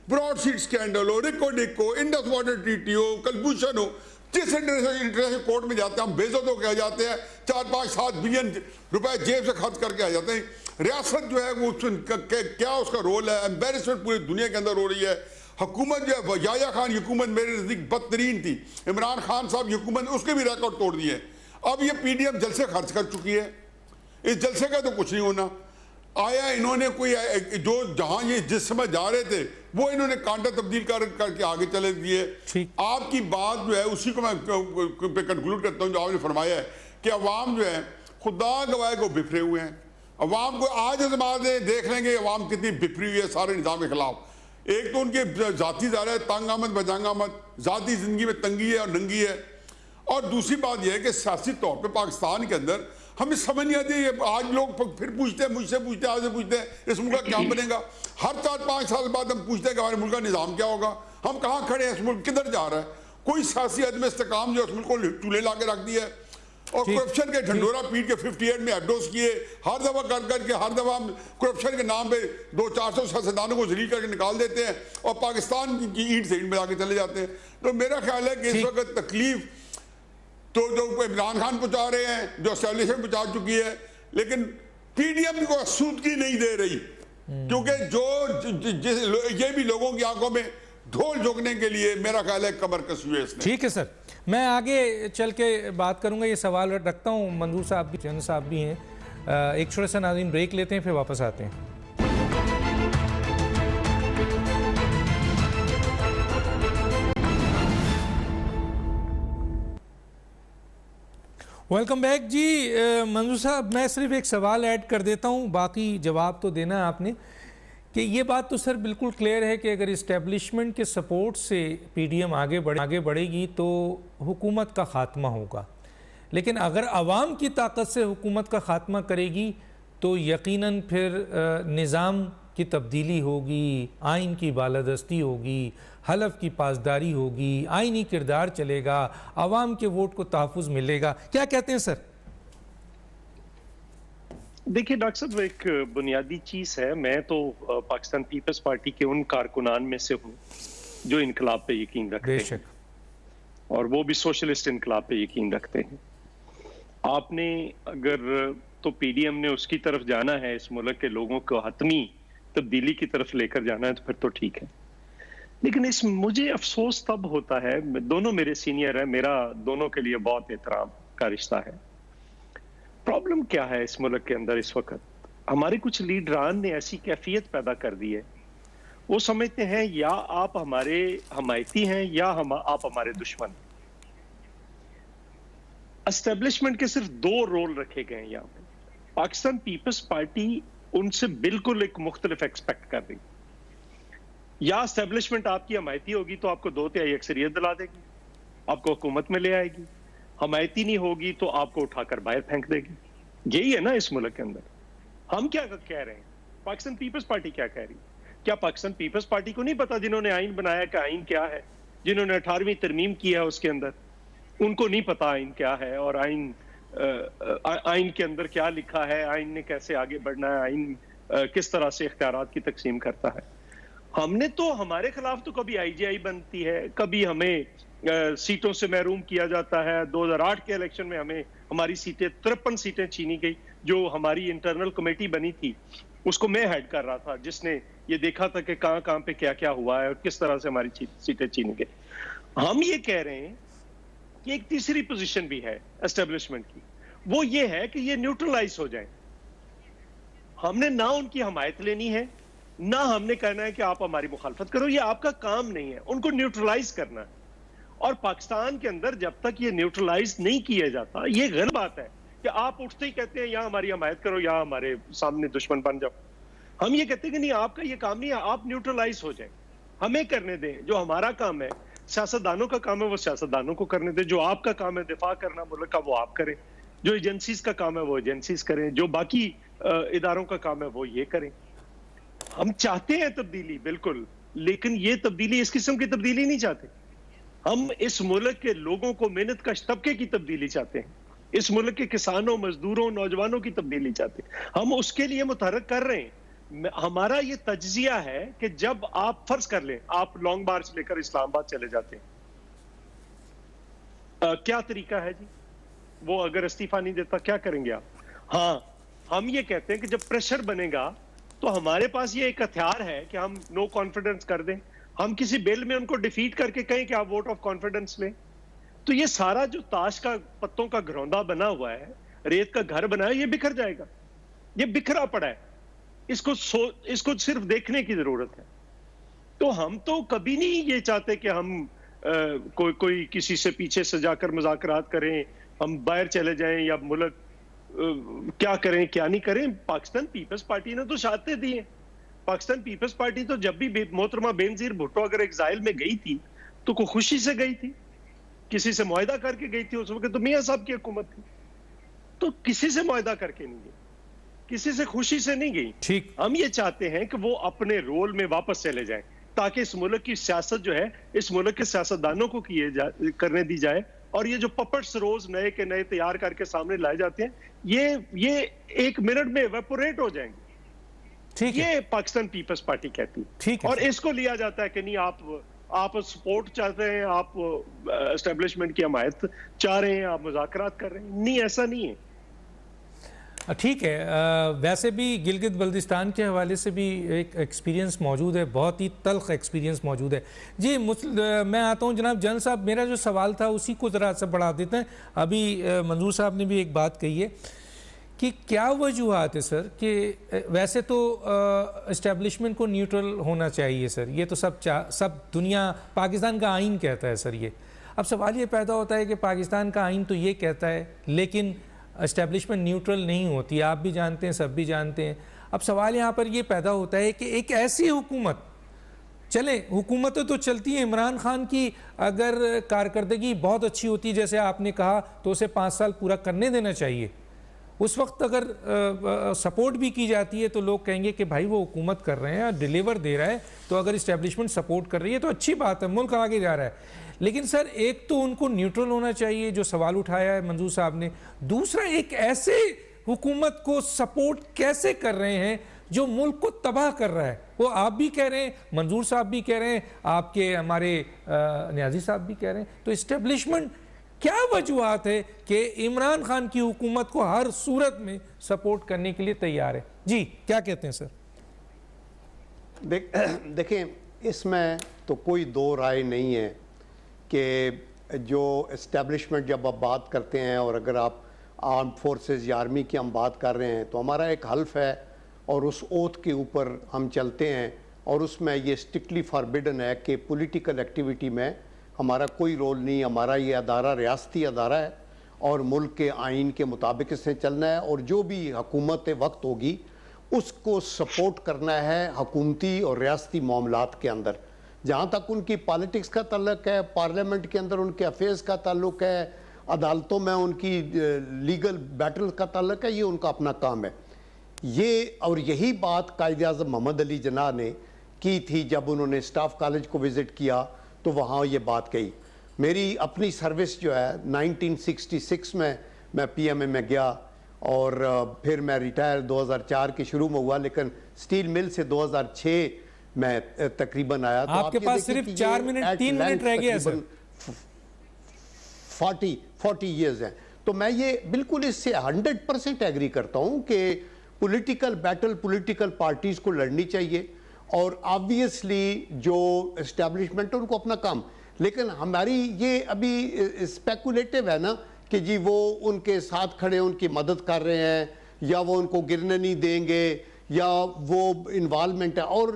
براڈ سیٹ اسکینڈل ہو، ریکوڈک ہو، انڈس واٹر ٹریٹی ہو، کلبوشن ہو، جس انٹرنیشنل کورٹ میں جاتے ہیں ہم بےعزت ہو کے آ جاتے ہیں، 4-5-7 بلین روپے جیب سے خرچ کر کے آ جاتے ہیں. ریاست جو ہے وہ کیا اس کا رول ہے؟ امبیرسمنٹ پوری دنیا کے اندر ہو رہی ہے. حکومت جو ہے یحییٰ خان کی حکومت میرے نزدیک بدترین تھی. عمران خان صاحب کی حکومت اس کے بھی ریکارڈ توڑ دیے. اب یہ پی ڈی ایم جلسے خرچ کر چکی ہے، اس جلسے کا تو کچھ نہیں ہونا. آیا انہوں نے کوئی جو جہاں یہ جس سمجھ جا رہے تھے وہ انہوں نے کانٹا تبدیل کر کے آگے چلے دیے. آپ کی بات جو ہے اسی کو میں پہ کنکلوڈ کرتا ہوں جو آپ نے فرمایا ہے کہ عوام جو ہے خدا گواہ کو بکھرے ہوئے ہیں. عوام کو آج ازما دیں، دیکھ لیں گے عوام کتنی بکھری ہوئی ہے سارے نظام کے خلاف. ایک تو ان کے ذاتی ظاہر ہے تنگ آمد بجانگ آمد، ذاتی زندگی میں تنگی ہے اور ننگی ہے. اور دوسری بات یہ ہے کہ سیاسی طور پہ پاکستان کے اندر ہمیں سمجھ نہیں آتی. آج لوگ پھر پوچھتے ہیں، مجھ سے پوچھتے ہیں، آج سے پوچھتے ہیں اس ملک کا کیا بنے گا. ہر 4-5 سال بعد ہم پوچھتے ہیں کہ ہمارے ملک کا نظام کیا ہوگا، ہم کہاں کھڑے ہیں، اس ملک کدھر جا رہا ہے. کوئی سیاسی عدم استحکام جو اس ملک کو چولہے لا کے رکھ دیا ہے اور کرپشن کے ڈھنڈورا پیٹ کے 58 میں ایڈوس کیے، ہر دفعہ کر کے ہر دفعہ ہم کرپشن کے نام پہ 200-400 سیاستدانوں کو ذلیل کر کے نکال دیتے ہیں اور پاکستان کی اینٹ سے اینٹ میں لا کے چلے جاتے ہیں. تو میرا خیال ہے کہ اس وقت تکلیف تو جو عمران خان پہنچا رہے ہیں، جو اسٹیبلشمنٹ پہنچا چکی ہے، لیکن پی ڈی ایم کو آسودگی نہیں دے رہی کیونکہ یہ بھی لوگوں کی آنکھوں میں ڈھول جھونکنے کے لیے میرا خیال ہے کمر کسی ہوئی اس نے. ٹھیک ہے سر، میں آگے چل کے بات کروں گا. یہ سوال رکھتا ہوں، منظور صاحب بھی جن صاحب بھی ہیں. ایک چھوٹا سا ناظرین بریک لیتے ہیں پھر واپس آتے ہیں. Welcome back. جی منظور صاحب، میں صرف ایک سوال ایڈ کر دیتا ہوں، باقی جواب تو دینا ہے آپ نے، کہ یہ بات تو سر بالکل کلیئر ہے کہ اگر اسٹیبلشمنٹ کے سپورٹ سے پی ڈی ایم آگے بڑھے گی تو حکومت کا خاتمہ ہوگا. لیکن اگر عوام کی طاقت سے حکومت کا خاتمہ کرے گی تو یقیناً پھر نظام کی تبدیلی ہوگی، آئین کی بالادستی ہوگی، حلف کی پاسداری ہوگی، آئینی کردار چلے گا، عوام کے ووٹ کو تحفظ ملے گا. کیا کہتے ہیں سر؟ دیکھیے ڈاکٹر صاحب، ایک بنیادی چیز ہے، میں تو پاکستان پیپلز پارٹی کے ان کارکنان میں سے ہوں جو انقلاب پہ یقین رکھتے ہیں، اور وہ بھی سوشلسٹ انقلاب پہ یقین رکھتے ہیں. آپ نے اگر تو پی ڈی ایم نے اس کی طرف جانا ہے، اس ملک کے لوگوں کو حتمی تبدیلی کی طرف لے کر جانا ہے تو پھر تو ٹھیک ہے. لیکن مجھے افسوس تب ہوتا ہے، دونوں میرے سینئر ہیں، میرا دونوں کے لیے بہت احترام کا رشتہ ہے. پرابلم کیا ہے اس ملک کے اندر اس وقت؟ ہمارے کچھ لیڈران نے ایسی کیفیت پیدا کر دی ہے، وہ سمجھتے ہیں یا آپ ہمارے حمایتی ہیں یا آپ ہمارے دشمن. اسٹیبلشمنٹ کے صرف 2 رول رکھے گئے ہیں یہاں پہ. پاکستان پیپلز پارٹی ان سے بالکل ایک مختلف ایکسپیکٹ کر رہی. یا اسٹیبلشمنٹ آپ کی حمایتی ہوگی تو آپ کو 2/3 اکثریت دلا دے گی، آپ کو حکومت میں لے آئے گی. حمایتی نہیں ہوگی تو آپ کو اٹھا کر باہر پھینک دے گی. یہی ہے نا اس ملک کے اندر. ہم کیا کہہ رہے ہیں؟ پاکستان پیپلز پارٹی کیا کہہ رہی ہے؟ کیا پاکستان پیپلز پارٹی کو نہیں پتا جنہوں نے آئین بنایا کہ آئین کیا ہے، جنہوں نے 18ویں ترمیم کی ہے اس کے اندر، ان کو نہیں پتا آئین کیا ہے اور آئین کے اندر کیا لکھا ہے، آئین نے کیسے آگے بڑھنا ہے، آئین کس طرح سے اختیارات کی تقسیم کرتا ہے. ہم نے تو ہمارے خلاف تو کبھی آئی جی آئی بنتی ہے، کبھی ہمیں سیٹوں سے محروم کیا جاتا ہے. 2008 کے الیکشن میں ہماری سیٹیں 53 سیٹیں چھینی گئی. جو ہماری انٹرنل کمیٹی بنی تھی اس کو میں ہیڈ کر رہا تھا، جس نے یہ دیکھا تھا کہ کہاں پہ کیا کیا ہوا ہے اور کس طرح سے ہماری سیٹیں چھینی گئی. ہم یہ کہہ رہے ہیں کہ ایک تیسری پوزیشن بھی ہے اسٹیبلشمنٹ کی، وہ یہ ہے کہ یہ نیوٹرلائز ہو جائیں. ہم نے نہ ان کی حمایت لینی ہے، نہ ہم نے کہنا ہے کہ آپ ہماری مخالفت کرو، یہ آپ کا کام نہیں ہے. ان کو نیوٹرلائز کرنا ہے. اور پاکستان کے اندر جب تک یہ نیوٹرلائز نہیں کیا جاتا، یہ غلط بات ہے کہ آپ اٹھتے ہی کہتے ہیں یا ہماری حمایت کرو یا ہمارے سامنے دشمن بن جاؤ. ہم یہ کہتے ہیں کہ نہیں، آپ کا یہ کام نہیں ہے، آپ نیوٹرلائز ہو جائیں، ہمیں کرنے دیں. جو ہمارا کام ہے، سیاستدانوں کا کام ہے، وہ سیاستدانوں کو کرنے دیں. جو آپ کا کام ہے دفاع کرنا ملک کا، وہ آپ کریں. جو ایجنسیز کا کام ہے وہ ایجنسیز کریں. جو باقی اداروں کا کام ہے وہ یہ کریں. ہم چاہتے ہیں تبدیلی بالکل، لیکن یہ تبدیلی اس قسم کی تبدیلی نہیں چاہتے. ہم اس ملک کے لوگوں کو، محنت کش طبقے کی تبدیلی چاہتے ہیں. اس ملک کے کسانوں، مزدوروں، نوجوانوں کی تبدیلی چاہتے ہیں. ہم اس کے لیے متحرک کر رہے ہیں. ہمارا یہ تجزیہ ہے کہ جب آپ فرض کر لیں آپ لانگ مارچ لے کر اسلام آباد چلے جاتے ہیں، کیا طریقہ ہے جی؟ وہ اگر استعفیٰ نہیں دیتا کیا کریں گے آپ؟ ہاں ہم یہ کہتے ہیں کہ جب پریشر بنے گا تو ہمارے پاس یہ ایک ہتھیار ہے کہ ہم نو کانفیڈنس کر دیں، ہم کسی بل میں ان کو ڈیفیٹ کر کے کہیں کہ آپ ووٹ آف کانفیڈنس لیں. تو یہ سارا جو تاش کا پتوں کا گھروندا بنا ہوا ہے، ریت کا گھر بنا ہے، یہ بکھر جائے گا. یہ بکھرا پڑا ہے، اس کو صرف دیکھنے کی ضرورت ہے. تو ہم تو کبھی نہیں یہ چاہتے کہ ہم کوئی کسی سے پیچھے سے جا کر مذاکرات کریں، ہم باہر چلے جائیں یا ملک کیا کریں کیا نہیں کریں. پاکستان پیپلز پارٹی نے تو شہادتیں دی ہیں. پاکستان پیپلز پارٹی تو جب بھی محترمہ بینظیر بھٹو اگر ایگزائل میں گئی تھی تو کوئی خوشی سے گئی تھی، کسی سے معاہدہ کر کے گئی تھی. اس وقت تو میاں صاحب کی حکومت تھی، تو کسی سے معاہدہ کر کے نہیں گئی، کسی سے خوشی سے نہیں گئی. ٹھیک، ہم یہ چاہتے ہیں کہ وہ اپنے رول میں واپس چلے جائیں تاکہ اس ملک کی سیاست جو ہے اس ملک کے سیاستدانوں کو کرنے دی جائے. اور یہ جو پپٹس روز نئے کے نئے تیار کر کے سامنے لائے جاتے ہیں یہ ایک منٹ میں ایویپوریٹ ہو جائیں گے. یہ پاکستان پیپلز پارٹی کہتی ہے. اور اس کو لیا جاتا ہے کہ نہیں آپ سپورٹ چاہتے ہیں، آپ اسٹیبلشمنٹ کی حمایت چاہ رہے ہیں، آپ مذاکرات کر رہے ہیں. نہیں، ایسا نہیں ہے. ٹھیک ہے. ویسے بھی گلگت بلتستان کے حوالے سے بھی ایک ایکسپیرینس موجود ہے، بہت ہی تلخ ایکسپیرینس موجود ہے. جی میں آتا ہوں جناب جنرل صاحب، میرا جو سوال تھا اسی کو ذرا سا بڑھا دیتے ہیں. ابھی منظور صاحب نے بھی ایک بات کہی ہے کہ کیا وجوہات ہے سر کہ ویسے تو اسٹیبلشمنٹ کو نیوٹرل ہونا چاہیے سر، یہ تو سب دنیا پاکستان کا آئین کہتا ہے سر. یہ اب سوال یہ پیدا ہوتا ہے کہ پاکستان کا آئین تو یہ کہتا ہے لیکن اسٹیبلشمنٹ نیوٹرل نہیں ہوتی، آپ بھی جانتے ہیں، سب بھی جانتے ہیں. اب سوال یہاں پر یہ پیدا ہوتا ہے کہ ایک ایسی حکومت چلیں، حکومتیں تو چلتی ہیں، عمران خان کی اگر کارکردگی بہت اچھی ہوتی جیسے آپ نے کہا تو اسے 5 سال پورا کرنے دینا چاہیے. اس وقت اگر سپورٹ بھی کی جاتی ہے تو لوگ کہیں گے کہ بھائی وہ حکومت کر رہے ہیں، ڈیلیور دے رہا ہے، تو اگر اسٹیبلشمنٹ سپورٹ کر رہی ہے تو اچھی بات ہے، ملک آگے جا رہا ہے. لیکن سر ایک تو ان کو نیوٹرل ہونا چاہیے جو سوال اٹھایا ہے منظور صاحب نے، دوسرا ایک ایسے حکومت کو سپورٹ کیسے کر رہے ہیں جو ملک کو تباہ کر رہا ہے. وہ آپ بھی کہہ رہے ہیں، منظور صاحب بھی کہہ رہے ہیں، آپ کے ہمارے نیازی صاحب بھی کہہ رہے ہیں. تو اسٹیبلشمنٹ کیا وجوہات ہے کہ عمران خان کی حکومت کو ہر صورت میں سپورٹ کرنے کے لیے تیار ہے؟ جی کیا کہتے ہیں سر؟ دیکھیں اس میں تو کوئی دو رائے نہیں ہے کہ جو اسٹیبلشمنٹ جب آپ بات کرتے ہیں اور اگر آپ آرمڈ فورسز یا آرمی کی ہم بات کر رہے ہیں تو ہمارا ایک حلف ہے اور اس اوتھ کے اوپر ہم چلتے ہیں اور اس میں یہ اسٹرکٹلی فاربیڈن ہے کہ پولیٹیکل ایکٹیویٹی میں ہمارا کوئی رول نہیں. ہمارا یہ ادارہ ریاستی ادارہ ہے اور ملک کے آئین کے مطابق اس نے چلنا ہے اور جو بھی حکومت وقت ہوگی اس کو سپورٹ کرنا ہے حکومتی اور ریاستی معاملات کے اندر. جہاں تک ان کی پالیٹکس کا تعلق ہے، پارلیمنٹ کے اندر ان کے افیئرز کا تعلق ہے، عدالتوں میں ان کی لیگل بیٹل کا تعلق ہے، یہ ان کا اپنا کام ہے. یہ اور یہی بات قائد اعظم محمد علی جناح نے کی تھی جب انہوں نے اسٹاف کالج کو وزٹ کیا تو وہاں یہ بات کہی. میری اپنی سروس جو ہے 1966 میں پی ایم اے میں گیا اور پھر میں ریٹائر 2004 کے شروع میں ہوا، لیکن سٹیل مل سے 2006 میں تقریباً آیا. تو آپ کے پاس صرف 3 منٹ رہ گیا سر. 40 ایئرز ہیں. تو میں یہ بالکل اس سے 100% ایگری کرتا ہوں کہ پولیٹیکل بیٹل پولیٹیکل پارٹیز کو لڑنی چاہیے اور آبویسلی جو اسٹیبلشمنٹ ہے ان کو اپنا کام. لیکن ہماری یہ ابھی اسپیکولیٹو ہے نا کہ جی وہ ان کے ساتھ کھڑے ان کی مدد کر رہے ہیں یا وہ ان کو گرنے نہیں دیں گے یا وہ انوالومنٹ ہے. اور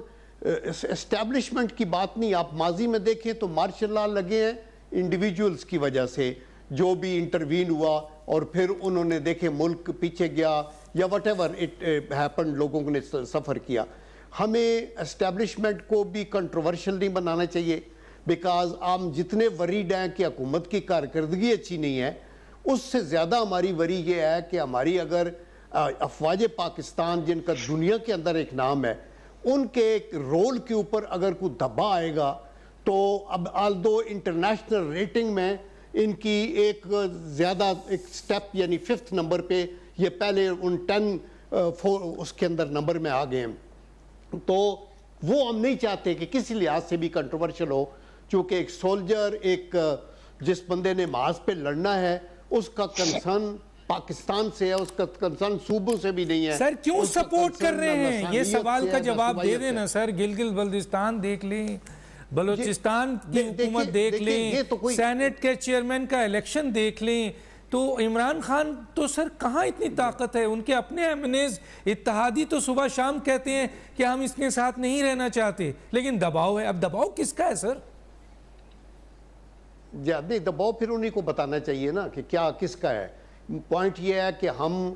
اسٹیبلشمنٹ کی بات نہیں، آپ ماضی میں دیکھیں تو مارشل لا لگے ہیں انڈیویجولز کی وجہ سے جو بھی انٹروین ہوا اور پھر انہوں نے دیکھے ملک پیچھے گیا یا وٹ ایور اٹ ہیپن، لوگوں نے سفر کیا. ہمیں اسٹیبلشمنٹ کو بھی کنٹروورشل نہیں بنانا چاہیے بیکاز ہم جتنے وریڈ ہیں کہ حکومت کی کارکردگی اچھی نہیں ہے، اس سے زیادہ ہماری وری یہ ہے کہ ہماری اگر افواج پاکستان جن کا دنیا کے اندر ایک نام ہے ان کے ایک رول کے اوپر اگر کوئی دبا آئے گا تو اب آلدو انٹرنیشنل ریٹنگ میں ان کی ایک زیادہ ایک سٹیپ یعنی 5th نمبر پہ یہ پہلے ان 10 اس کے اندر نمبر میں آ گئے ہیں. تو وہ ہم نہیں چاہتے کہ کسی لحاظ سے بھی کنٹروورشل ہو، چونکہ ایک سولجر، ایک جس بندے نے محاذ پہ لڑنا ہے، اس کا کنسرن پاکستان سے ہے، اس کا کنسرن صوبوں سے بھی نہیں ہے. سر کیوں سپورٹ کر رہے ہیں؟ یہ سوال کا جواب دے دیں نا سر. گلگت بلتستان دیکھ لیں، بلوچستان کی حکومت دیکھ لیں، سینٹ کے چیئرمین کا الیکشن دیکھ لیں. تو عمران خان تو سر کہاں اتنی طاقت ہے؟ ان کے اپنے ایمنیز اتحادی تو صبح شام کہتے ہیں کہ ہم اس کے ساتھ نہیں رہنا چاہتے، لیکن دباؤ ہے. اب دباؤ کس کا ہے سر؟ نہیں، دباؤ پھر انہیں کو بتانا چاہیے نا کہ کیا کس کا ہے. پوائنٹ یہ ہے کہ ہم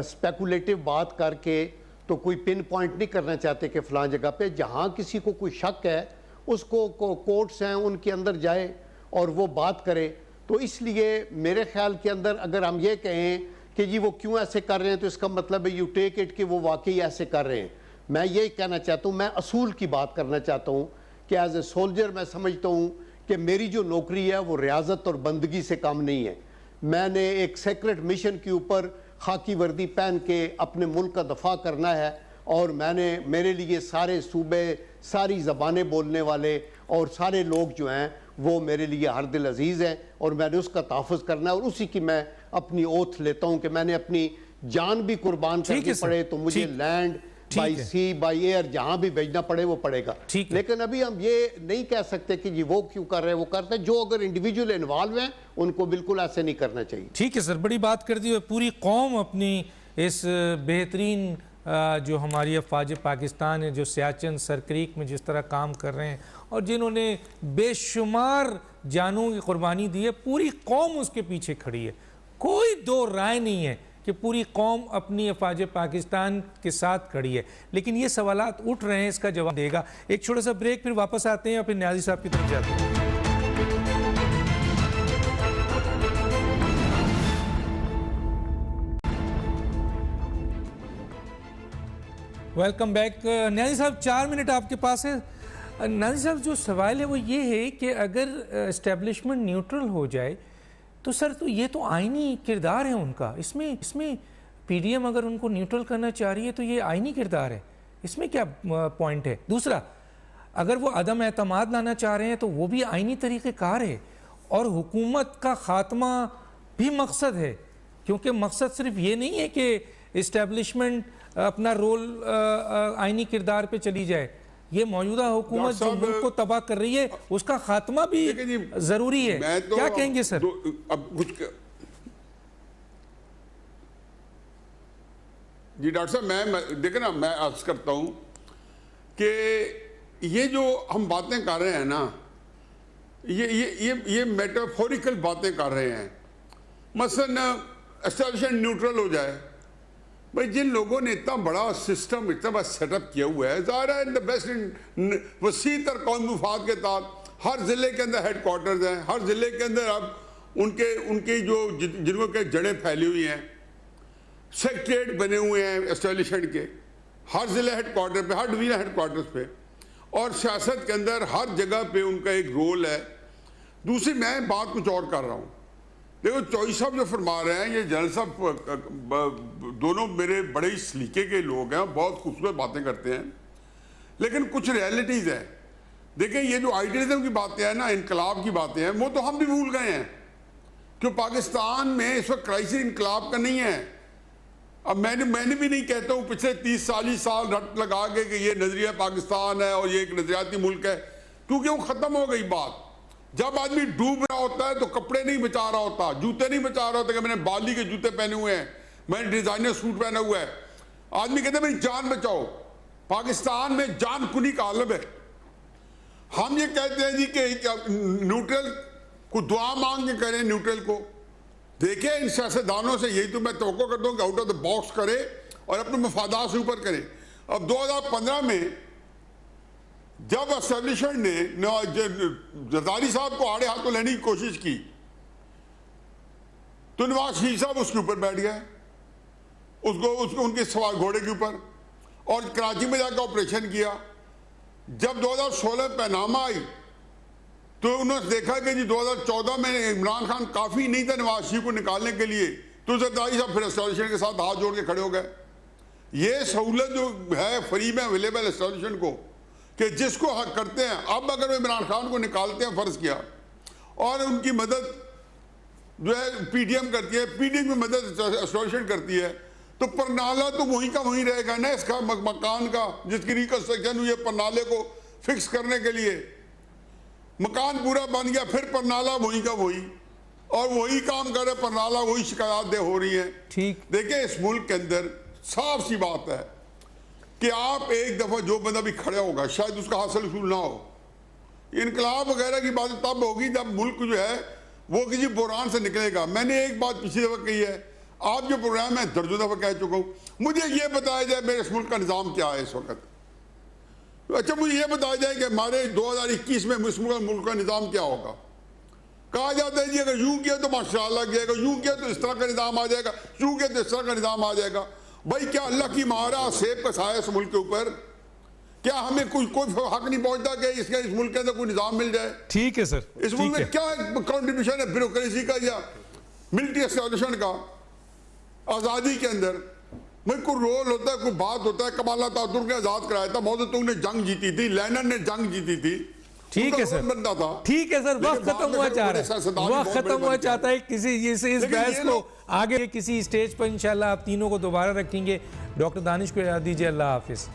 سپیکولیٹو بات کر کے تو کوئی پن پوائنٹ نہیں کرنا چاہتے کہ فلاں جگہ پہ. جہاں کسی کو کوئی شک ہے اس کو کورٹس ہیں ان کے اندر جائے اور وہ بات کرے. تو اس لیے میرے خیال کے اندر اگر ہم یہ کہیں کہ جی وہ کیوں ایسے کر رہے ہیں تو اس کا مطلب ہے یو ٹیک اٹ کہ وہ واقعی ایسے کر رہے ہیں. میں یہ کہنا چاہتا ہوں، میں اصول کی بات کرنا چاہتا ہوں کہ ایز اے سولجر میں سمجھتا ہوں کہ میری جو نوکری ہے وہ ریاضت اور بندگی سے کم نہیں ہے. میں نے ایک سیکرٹ مشن کے اوپر خاکی وردی پہن کے اپنے ملک کا دفاع کرنا ہے، اور میرے لیے سارے صوبے، ساری زبانیں بولنے والے اور سارے لوگ جو ہیں وہ میرے لیے ہر دل عزیز ہیں، اور میں نے اس کا تحفظ کرنا ہے. اور اسی کی میں اپنی اوتھ لیتا ہوں کہ میں نے اپنی جان بھی قربان کرنی پڑے تو مجھے land by sea by air جہاں بھی بھیجنا پڑے وہ پڑے گا. لیکن ابھی ہم یہ نہیں کہہ سکتے کہ جی وہ کیوں کر رہے ہیں، وہ کرتے ہیں جو اگر انڈیویجول انوالو ہیں ان کو بالکل ایسے نہیں کرنا چاہیے. ٹھیک ہے سر، بڑی بات کر دی ہوئے. پوری قوم اپنی اس بہترین جو ہماری افواج پاکستان ہے جو سیاچن سرکریک میں جس طرح کام کر رہے ہیں اور جنہوں نے بے شمار جانوں کی قربانی دی ہے، پوری قوم اس کے پیچھے کھڑی ہے. کوئی دو رائے نہیں ہے کہ پوری قوم اپنی افواج پاکستان کے ساتھ کھڑی ہے. لیکن یہ سوالات اٹھ رہے ہیں، اس کا جواب دے گا. ایک چھوٹا سا بریک، پھر واپس آتے ہیں اور پھر نیازی صاحب کی طرف جاتے ہیں. Welcome back. نیازی صاحب 4 منٹ آپ کے پاس ہے. نیازی صاحب جو سوال ہے وہ یہ ہے کہ اگر اسٹیبلشمنٹ نیوٹرل ہو جائے تو سر تو یہ تو آئینی کردار ہے ان کا. اس میں پی ڈی ایم اگر ان کو نیوٹرل کرنا چاہ رہی ہے تو یہ آئینی کردار ہے. اس میں کیا پوائنٹ ہے؟ دوسرا، اگر وہ عدم اعتماد لانا چاہ رہے ہیں تو وہ بھی آئینی طریقہ کار ہے، اور حکومت کا خاتمہ بھی مقصد ہے، کیونکہ مقصد صرف یہ نہیں ہے کہ اسٹیبلشمنٹ اپنا رول آئینی کردار پہ چلی جائے. یہ موجودہ حکومت جو ملک کو تباہ کر رہی ہے اس کا خاتمہ بھی ضروری ہے. کیا کہیں گے سر؟ اب کچھ جی ڈاکٹر صاحب، میں دیکھیں نا، میں عرض کرتا ہوں کہ یہ جو ہم باتیں کر رہے ہیں نا، یہ میٹافوریکل باتیں کر رہے ہیں. مثلا اسٹیبلشمنٹ نیوٹرل ہو جائے. بھائی جن لوگوں نے اتنا بڑا سسٹم، اتنا بڑا سیٹ اپ کیا ہوا ہے، ظاہر ہے بیسٹ وسیع تر قومی مفاد کے تحت ہر ضلع کے اندر ہیڈ کوارٹرز ہیں. ہر ضلع کے اندر اب ان کے جو جنوں کے جڑیں پھیلی ہوئی ہیں، سیکٹریٹ بنے ہوئے ہیں اسٹیبلشمنٹ کے ہر ضلع ہیڈ کوارٹر پہ، ہر ڈویژن ہیڈ کوارٹرز پہ، اور سیاست کے اندر ہر جگہ پہ ان کا ایک رول ہے. دوسری میں بات کچھ اور کر رہا ہوں. دیکھو چوئی صاحب جو فرما رہے ہیں، یہ جنرل صاحب دونوں میرے بڑے ہی سلیقے کے لوگ ہیں، بہت خوبصورت باتیں کرتے ہیں، لیکن کچھ ریئلٹیز ہیں. دیکھیں یہ جو آئیڈیلزم کی باتیں ہیں نا، انقلاب کی باتیں ہیں، وہ تو ہم بھی بھول گئے ہیں کہ پاکستان میں اس وقت کرائسس انقلاب کا نہیں ہے. اب میں نے بھی نہیں کہتا ہوں پچھلے 30-40 سال رٹ لگا کے کہ یہ نظریہ پاکستان ہے اور یہ ایک نظریاتی ملک ہے، کیونکہ وہ ختم ہو گئی بات. جب آدمی ڈوب رہا ہوتا ہے تو کپڑے نہیں بچا رہا ہوتا، جوتے نہیں بچا رہا ہوتا کہ میں نے بالی کے جوتے پہنے ہوئے ہیں، میں نے ڈیزائنر سوٹ پہنا ہوا ہے. آدمی کہتے ہیں بھائی جان بچاؤ. پاکستان میں جان کنی کا عالم ہے. ہم یہ کہتے ہیں جی کہ نیوٹرل کو دعا مانگ کے کریں. نیوٹرل کو دیکھیں ان سیاستدانوں سے یہی تو میں توقع کرتا ہوں کہ آؤٹ آف دا باکس کرے اور اپنے مفادات سے اوپر کرے. اب 2015 میں جب اسٹیبلشمنٹ نے زرداری صاحب کو آڑے ہاتھوں لینے کی کوشش کی تو نواز شریف صاحب اس کے اوپر بیٹھ گئے، اس کو ان کے سوار گھوڑے کے اوپر، اور کراچی میں جا کے آپریشن کیا. جب 2016 پیناما آئی تو انہوں نے دیکھا کہ جی 2014 میں عمران خان کافی نہیں تھا نواز شریف کو نکالنے کے لیے، تو زرداری صاحب پھر اسٹیبلشمنٹ کے ساتھ ہاتھ جوڑ کے کھڑے ہو گئے. یہ سہولت جو ہے فری میں اویلیبل اسٹیبلشمنٹ کو کہ جس کو حق کرتے ہیں. اب اگر وہ عمران خان کو نکالتے ہیں فرض کیا اور ان کی مدد جو ہے پی ڈی ایم کرتی ہے, پی ڈی ایم کی مدد اسٹیبلشمنٹ کرتی ہے, تو پرنالہ تو وہیں کا وہیں رہے گا نا اس کا مکان کا جس کی ریکنسٹرکشن ہوئی ہے پرنالے کو فکس کرنے کے لیے. مکان پورا بن گیا پھر پرنالہ وہیں کا وہی اور وہی کام کر رہے, پرنالہ وہی شکایات دے ہو رہی ہیں. ٹھیک دیکھیں اس ملک کے اندر صاف سی بات ہے کہ آپ ایک دفعہ جو بندہ بھی کھڑا ہوگا شاید اس کا حاصل حصول نہ ہو, انقلاب وغیرہ کی بات تب ہوگی جب ملک جو ہے وہ کسی بحران سے نکلے گا. میں نے ایک بات پچھلی دفعہ کہی ہے, آپ جو پروگرام میں درجوں دفعہ کہہ چکا ہوں, مجھے یہ بتایا جائے میرے اس ملک کا نظام کیا ہے اس وقت. اچھا مجھے یہ بتایا جائے کہ ہمارے 2021 میں اس ملک کا نظام کیا ہوگا. کہا جاتا ہے جی اگر یوں کیا تو ماشاءاللہ کیا جائے گا, یوں کیا تو اس طرح کا نظام آ جائے گا, یوں کیا تو اس طرح کا نظام آ جائے گا. بھائی کیا اللہ کی مہارا سیب کا سایہ اس ملک کے اوپر, کیا ہمیں کوئی حق نہیں پہنچتا کہ اس ملک کے اندر کوئی نظام مل جائے. ٹھیک ہے سر, اس ملک میں کیا کنٹریبیوشن ہے بیوروکریسی کا یا ملٹری اسٹیبلشمنٹ کا آزادی کے اندر. میں کوئی رول ہوتا ہے, کوئی بات ہوتا ہے. کمال اتاترک نے آزاد کرایا تھا, ماؤ تونگ نے جنگ جیتی تھی, لینن نے جنگ جیتی تھی. ٹھیک ہے سر, ٹھیک ہے سر, وقت ختم ہوا چاہ رہا ہے, وقت ختم ہوا چاہتا ہے. کسی اس بحث کو آگے کسی اسٹیج پر انشاءاللہ آپ تینوں کو دوبارہ رکھیں گے. ڈاکٹر دانش کو اجازت دیجیے, اللہ حافظ.